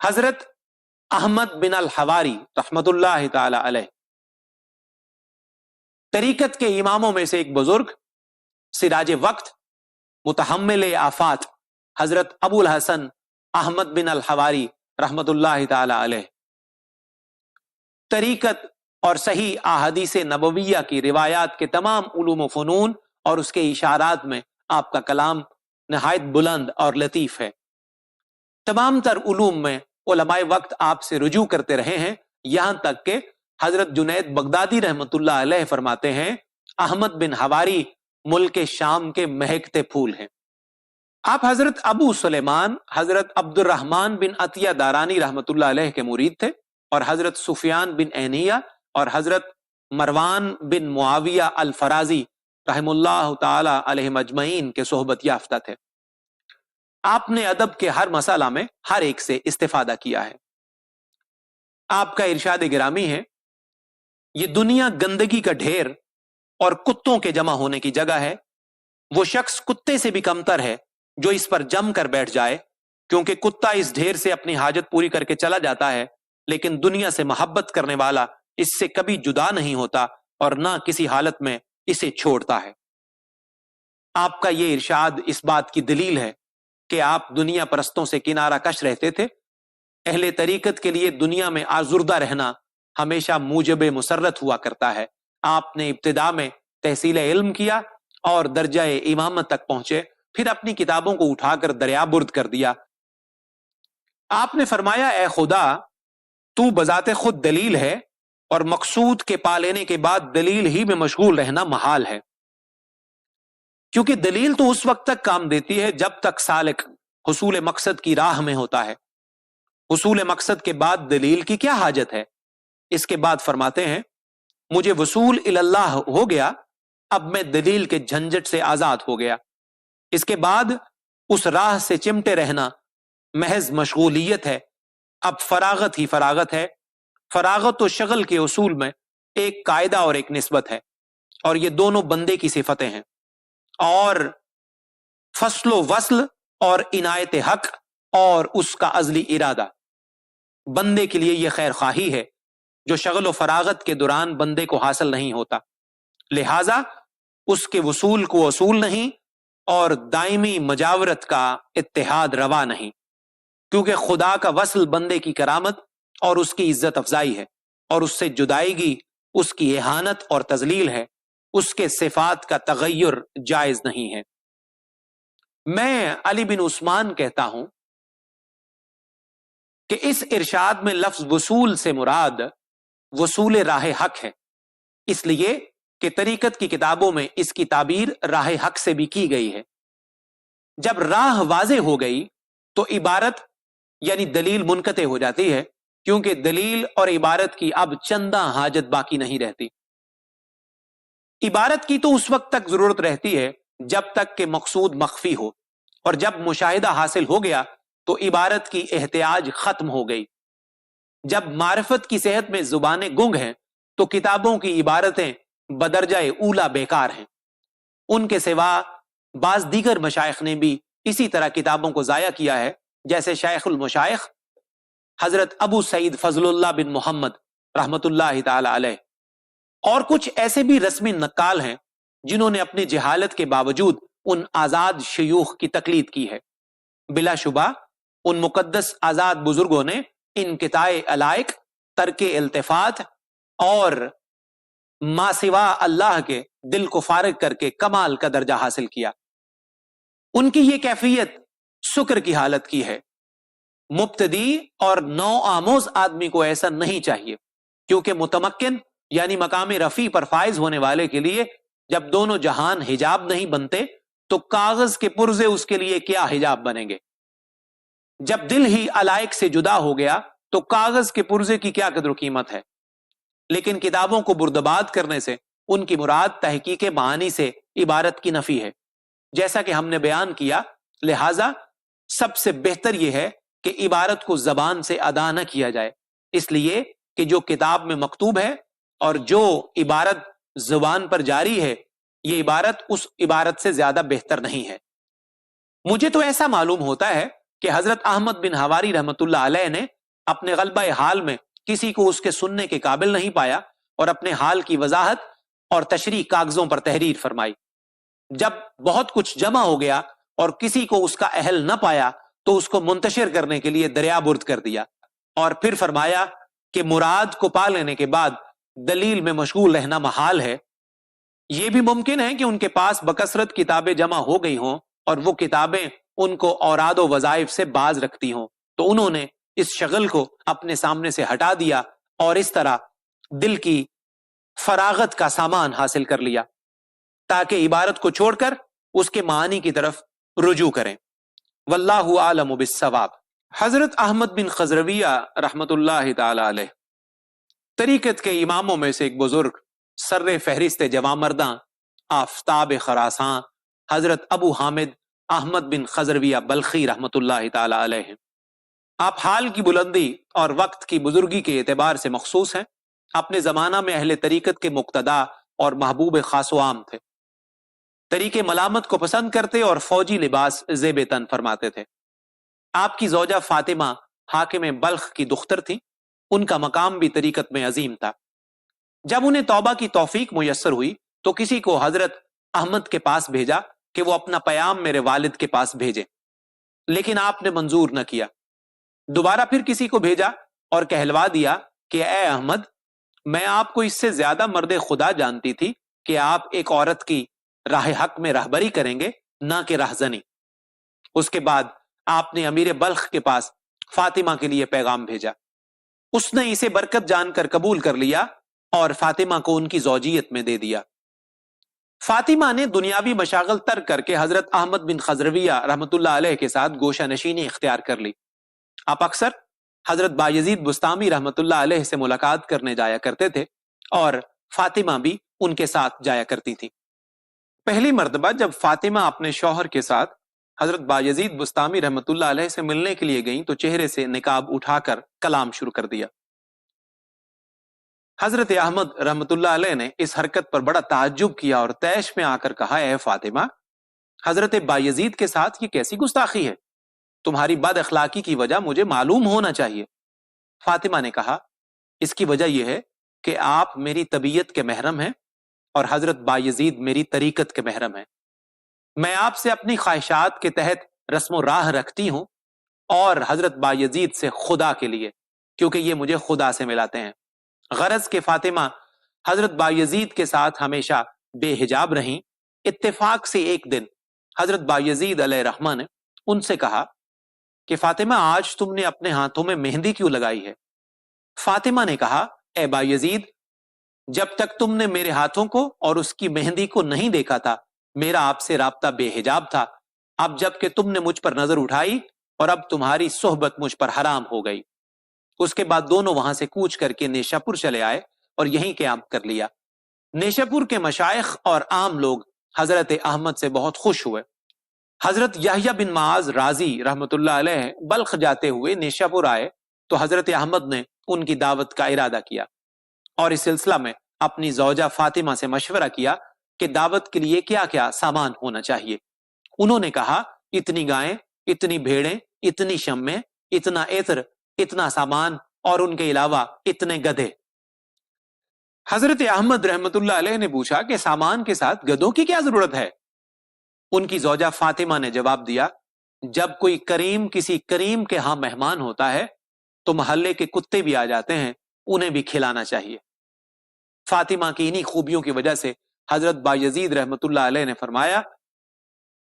حضرت احمد بن الحواری رحمت اللہ تعالی علیہ طریقت کے اماموں میں سے ایک بزرگ، سراج وقت، متحمل آفات، حضرت ابو الحسن احمد بن الحواری رحمت اللہ تعالی علیہ طریقت اور صحیح احادیث نبویہ کی روایات کے تمام علوم و فنون اور اس کے اشارات میں آپ کا کلام نہایت بلند اور لطیف ہے۔ تمام تر علوم میں علماء وقت آپ سے رجوع کرتے رہے ہیں، یہاں تک کہ حضرت جنید بغدادی رحمت اللہ علیہ فرماتے ہیں احمد بن حواری ملک شام کے مہکتے پھول ہیں۔ آپ حضرت ابو سلیمان حضرت عبد الرحمن بن عطیہ دارانی رحمت اللہ علیہ کے مرید تھے، اور حضرت سفیان بن عینیہ اور حضرت مروان بن معاویہ الفرازی رحم اللہ تعالی علیہ مجمعین کے صحبت یافتہ تھے۔ آپ نے ادب کے ہر مسئلہ میں ہر ایک سے استفادہ کیا ہے۔ آپ کا ارشاد گرامی ہے، یہ دنیا گندگی کا ڈھیر اور کتوں کے جمع ہونے کی جگہ ہے، وہ شخص کتے سے بھی کمتر ہے جو اس پر جم کر بیٹھ جائے، کیونکہ کتا اس ڈھیر سے اپنی حاجت پوری کر کے چلا جاتا ہے، لیکن دنیا سے محبت کرنے والا اس سے کبھی جدا نہیں ہوتا اور نہ کسی حالت میں اسے چھوڑتا ہے۔ آپ کا یہ ارشاد اس بات کی دلیل ہے کہ آپ دنیا پرستوں سے کنارہ کش رہتے تھے۔ اہل طریقت کے لیے دنیا میں آزردہ رہنا ہمیشہ موجب مسرت ہوا کرتا ہے۔ آپ نے ابتدا میں تحصیل علم کیا اور درجہ امامت تک پہنچے، پھر اپنی کتابوں کو اٹھا کر دریا برد کر دیا۔ آپ نے فرمایا، اے خدا، تو بذات خود دلیل ہے اور مقصود کے پا لینے کے بعد دلیل ہی میں مشغول رہنا محال ہے، کیونکہ دلیل تو اس وقت تک کام دیتی ہے جب تک سالک حصول مقصد کی راہ میں ہوتا ہے۔ حصول مقصد کے بعد دلیل کی کیا حاجت ہے؟ اس کے بعد فرماتے ہیں، مجھے وصول اللہ ہو گیا، اب میں دلیل کے جھنجٹ سے آزاد ہو گیا۔ اس کے بعد اس راہ سے چمٹے رہنا محض مشغولیت ہے، اب فراغت ہی فراغت ہے۔ فراغت و شغل کے اصول میں ایک قاعدہ اور ایک نسبت ہے، اور یہ دونوں بندے کی صفتیں ہیں، اور فصل و وصل اور عنایت حق اور اس کا ازلی ارادہ بندے کے لیے یہ خیر خواہی ہے جو شغل و فراغت کے دوران بندے کو حاصل نہیں ہوتا، لہذا اس کے وصول کو اصول نہیں اور دائمی مجاورت کا اتحاد روا نہیں، کیونکہ خدا کا وصل بندے کی کرامت اور اس کی عزت افزائی ہے، اور اس سے جدائیگی اس کی اہانت اور تذلیل ہے، اس کے صفات کا تغیر جائز نہیں ہے۔ میں علی بن عثمان کہتا ہوں کہ اس ارشاد میں لفظ وصول سے مراد وصول راہ حق ہے، اس لیے کہ طریقت کی کتابوں میں اس کی تعبیر راہ حق سے بھی کی گئی ہے۔ جب راہ واضح ہو گئی تو عبارت یعنی دلیل منقطع ہو جاتی ہے، کیونکہ دلیل اور عبارت کی اب چندہ حاجت باقی نہیں رہتی۔ عبارت کی تو اس وقت تک ضرورت رہتی ہے جب تک کہ مقصود مخفی ہو، اور جب مشاہدہ حاصل ہو گیا تو عبارت کی احتیاج ختم ہو گئی۔ جب معرفت کی صحت میں زبانیں گنگ ہیں تو کتابوں کی عبارتیں بدرجہ اولا بیکار ہیں۔ ان کے سوا بعض دیگر مشائخ نے بھی اسی طرح کتابوں کو ضائع کیا ہے، جیسے شیخ المشائخ حضرت ابو سعید فضل اللہ بن محمد رحمت اللہ تعالی علیہ، اور کچھ ایسے بھی رسمی نقال ہیں جنہوں نے اپنی جہالت کے باوجود ان آزاد شیوخ کی تقلید کی ہے۔ بلا شبہ ان مقدس آزاد بزرگوں نے انقطاع علائق، ترک التفات اور ما سوا اللہ کے دل کو فارغ کر کے کمال کا درجہ حاصل کیا۔ ان کی یہ کیفیت شکر کی حالت کی ہے۔ مبتدی اور نو آموز آدمی کو ایسا نہیں چاہیے، کیونکہ متمکن یعنی مقام رفیع پر فائز ہونے والے کے لیے جب دونوں جہان حجاب نہیں بنتے تو کاغذ کے پرزے اس کے لیے کیا حجاب بنیں گے؟ جب دل ہی علائق سے جدا ہو گیا تو کاغذ کے پرزے کی کیا قدر و قیمت ہے؟ لیکن کتابوں کو بردباد کرنے سے ان کی مراد تحقیق معانی سے عبارت کی نفی ہے، جیسا کہ ہم نے بیان کیا۔ لہذا سب سے بہتر یہ ہے کہ عبارت کو زبان سے ادا نہ کیا جائے، اس لیے کہ جو کتاب میں مکتوب ہے اور جو عبارت زبان پر جاری ہے، یہ عبارت اس عبارت سے زیادہ بہتر نہیں ہے۔ مجھے تو ایسا معلوم ہوتا ہے کہ حضرت احمد بن حواری رحمت اللہ علیہ نے اپنے غلبہ حال میں کسی کو اس کے سننے کے قابل نہیں پایا اور اپنے حال کی وضاحت اور تشریح کاغذوں پر تحریر فرمائی۔ جب بہت کچھ جمع ہو گیا اور کسی کو اس کا اہل نہ پایا تو اس کو منتشر کرنے کے لیے دریا برد کر دیا، اور پھر فرمایا کہ مراد کو پا لینے کے بعد دلیل میں مشغول رہنا محال ہے۔ یہ بھی ممکن ہے کہ ان کے پاس بکثرت کتابیں جمع ہو گئی ہوں اور وہ کتابیں ان کو اوراد و وظائف سے باز رکھتی ہوں، تو انہوں نے اس شغل کو اپنے سامنے سے ہٹا دیا اور اس طرح دل کی فراغت کا سامان حاصل کر لیا تاکہ عبارت کو چھوڑ کر اس کے معنی کی طرف رجوع کریں۔ واللہ عالم بالصواب۔ حضرت احمد بن خضرویہ رحمت اللہ تعالی علیہ طریقت کے اماموں میں سے ایک بزرگ، سر فہرست جوامرداں، آفتاب خراساں، حضرت ابو حامد احمد بن خضرویہ بلخی رحمت اللہ تعالی علیہ ہیں۔ آپ حال کی بلندی اور وقت کی بزرگی کے اعتبار سے مخصوص ہیں۔ اپنے زمانہ میں اہل طریقت کے مقتدا اور محبوب خاص و عام تھے۔ طریق ملامت کو پسند کرتے اور فوجی لباس زیب تن فرماتے تھے۔ آپ کی زوجہ فاطمہ حاکم بلخ کی دختر تھی، ان کا مقام بھی طریقت میں عظیم تھا۔ جب انہیں توبہ کی توفیق میسر ہوئی تو کسی کو حضرت احمد کے پاس بھیجا کہ وہ اپنا پیام میرے والد کے پاس بھیجے، لیکن آپ نے منظور نہ کیا۔ دوبارہ پھر کسی کو بھیجا اور کہلوا دیا کہ اے احمد، میں آپ کو اس سے زیادہ مرد خدا جانتی تھی کہ آپ ایک عورت کی راہ حق میں رہبری کریں گے، نہ کہ رہزنی۔ اس کے بعد آپ نے امیر بلخ کے پاس فاطمہ کے لیے پیغام بھیجا۔ اس نے اسے برکت جان کر قبول کر لیا اور فاطمہ کو ان کی زوجیت میں دے دیا۔ فاطمہ نے دنیاوی مشاغل ترک کر کے حضرت احمد بن خضرویہ رحمت اللہ علیہ کے ساتھ گوشہ نشینی اختیار کر لی۔ آپ اکثر حضرت بایزید بستامی رحمت اللہ علیہ سے ملاقات کرنے جایا کرتے تھے اور فاطمہ بھی ان کے ساتھ جایا کرتی تھی۔ پہلی مرتبہ جب فاطمہ اپنے شوہر کے ساتھ حضرت بایزید بستامی رحمت اللہ علیہ سے ملنے کے لیے گئیں تو چہرے سے نقاب اٹھا کر کلام شروع کر دیا۔ حضرت احمد رحمت اللہ علیہ نے اس حرکت پر بڑا تعجب کیا اور طیش میں آ کر کہا، اے فاطمہ، حضرت بایزید کے ساتھ یہ کیسی گستاخی ہے؟ تمہاری بد اخلاقی کی وجہ مجھے معلوم ہونا چاہیے۔ فاطمہ نے کہا، اس کی وجہ یہ ہے کہ آپ میری طبیعت کے محرم ہیں اور حضرت بایزید میری طریقت کے محرم ہیں۔ میں آپ سے اپنی خواہشات کے تحت رسم و راہ رکھتی ہوں اور حضرت بایزید سے خدا کے لیے، کیونکہ یہ مجھے خدا سے ملاتے ہیں۔ غرض کہ فاطمہ حضرت بایزید کے ساتھ ہمیشہ بے حجاب رہیں۔ اتفاق سے ایک دن حضرت بایزید علیہ الرحمہ نے ان سے کہا کہ فاطمہ، آج تم نے اپنے ہاتھوں میں مہندی کیوں لگائی ہے؟ فاطمہ نے کہا، اے بایزید، جب تک تم نے میرے ہاتھوں کو اور اس کی مہندی کو نہیں دیکھا تھا میرا آپ سے رابطہ بے حجاب تھا۔ اب جب کہ تم نے مجھ پر نظر اٹھائی اور اب تمہاری صحبت مجھ پر حرام ہو گئی۔ اس کے بعد دونوں وہاں سے کوچ کر کے نیشا پور چلے آئے اور یہیں قیام کر لیا۔ نیشا پور کے مشائخ اور عام لوگ حضرت احمد سے بہت خوش ہوئے۔ حضرت یحییٰ بن معاذ رازی رحمت اللہ علیہ بلخ جاتے ہوئے نیشا پور آئے تو حضرت احمد نے ان کی دعوت کا ارادہ کیا اور اس سلسلہ میں اپنی زوجہ فاطمہ سے مشورہ کیا کہ دعوت کے لیے کیا کیا سامان ہونا چاہیے۔ انہوں نے کہا، اتنی گائیں، اتنی بھیڑیں، اتنی شمیں، اتنا عطر، اتنا سامان اور ان کے علاوہ اتنے گدھے۔ حضرت احمد رحمت اللہ علیہ نے پوچھا کہ سامان کے ساتھ گدھوں کی کیا ضرورت ہے؟ ان کی زوجہ فاطمہ نے جواب دیا، جب کوئی کریم کسی کریم کے ہاں مہمان ہوتا ہے تو محلے کے کتے بھی آ جاتے ہیں، انہیں بھی کھلانا چاہیے۔ فاطمہ کی انہی خوبیوں کی وجہ سے حضرت بایزید رحمت اللہ علیہ نے فرمایا،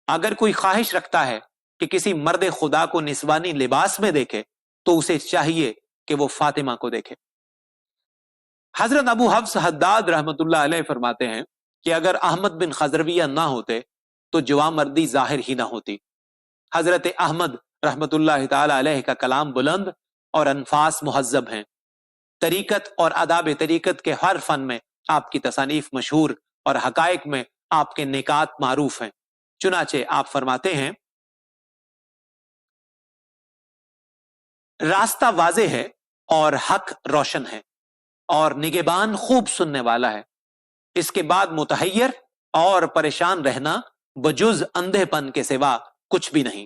اگر کوئی خواہش رکھتا ہے کہ کسی مرد خدا کو نسوانی لباس میں دیکھے تو اسے چاہیے کہ وہ فاطمہ کو دیکھے۔ حضرت ابو حفص حداد رحمت اللہ علیہ فرماتے ہیں کہ اگر احمد بن خضرویہ نہ ہوتے تو جوامردی ظاہر ہی نہ ہوتی۔ حضرت احمد رحمت اللہ تعالی علیہ کا کلام بلند اور انفاس مہذب ہیں۔ طریقت اور آداب طریقت کے ہر فن میں آپ کی تصانیف مشہور اور حقائق میں آپ کے نکات معروف ہیں۔ چنانچہ آپ فرماتے ہیں، راستہ واضح ہے اور حق روشن ہے اور نگہبان خوب سننے والا ہے۔ اس کے بعد متحیر اور پریشان رہنا بجز اندھے پن کے سوا کچھ بھی نہیں۔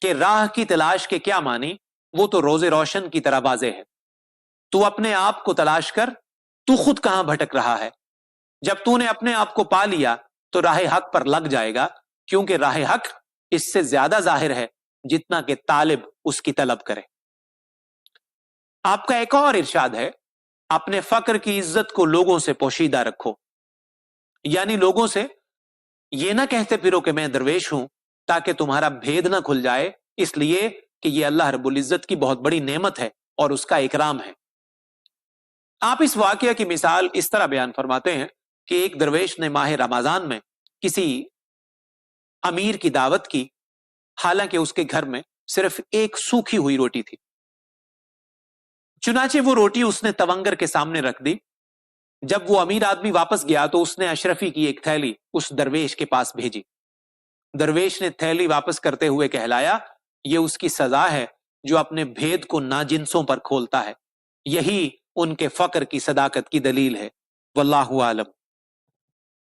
کہ راہ کی تلاش کے کیا معنی، وہ تو روز روشن کی طرح واضح ہے۔ تو اپنے آپ کو تلاش کر، تو خود کہاں بھٹک رہا ہے۔ جب تو نے اپنے آپ کو پا لیا تو راہ حق پر لگ جائے گا، کیونکہ راہ حق اس سے زیادہ ظاہر ہے جتنا کہ طالب اس کی طلب کرے۔ آپ کا ایک اور ارشاد ہے، اپنے فقر کی عزت کو لوگوں سے پوشیدہ رکھو، یعنی لوگوں سے یہ نہ کہتے پھرو کہ میں درویش ہوں تاکہ تمہارا بھید نہ کھل جائے، اس لیے کہ یہ اللہ رب العزت کی بہت بڑی نعمت ہے اور اس کا اکرام ہے۔ آپ اس واقعہ کی مثال اس طرح بیان فرماتے ہیں کہ ایک درویش نے ماہ رمضان میں کسی امیر کی دعوت کی، حالانکہ اس کے گھر میں صرف ایک سوکھی ہوئی روٹی تھی۔ چنانچہ وہ روٹی اس نے تونگر کے سامنے رکھ دی۔ جب وہ امیر آدمی واپس گیا تو اس نے اشرفی کی ایک تھیلی اس درویش کے پاس بھیجی۔ درویش نے تھیلی واپس کرتے ہوئے کہلایا، یہ اس کی سزا ہے جو اپنے بھید کو ناجنسوں پر کھولتا ہے۔ یہی ان کے فقر کی صداقت کی دلیل ہے۔ واللہ عالم۔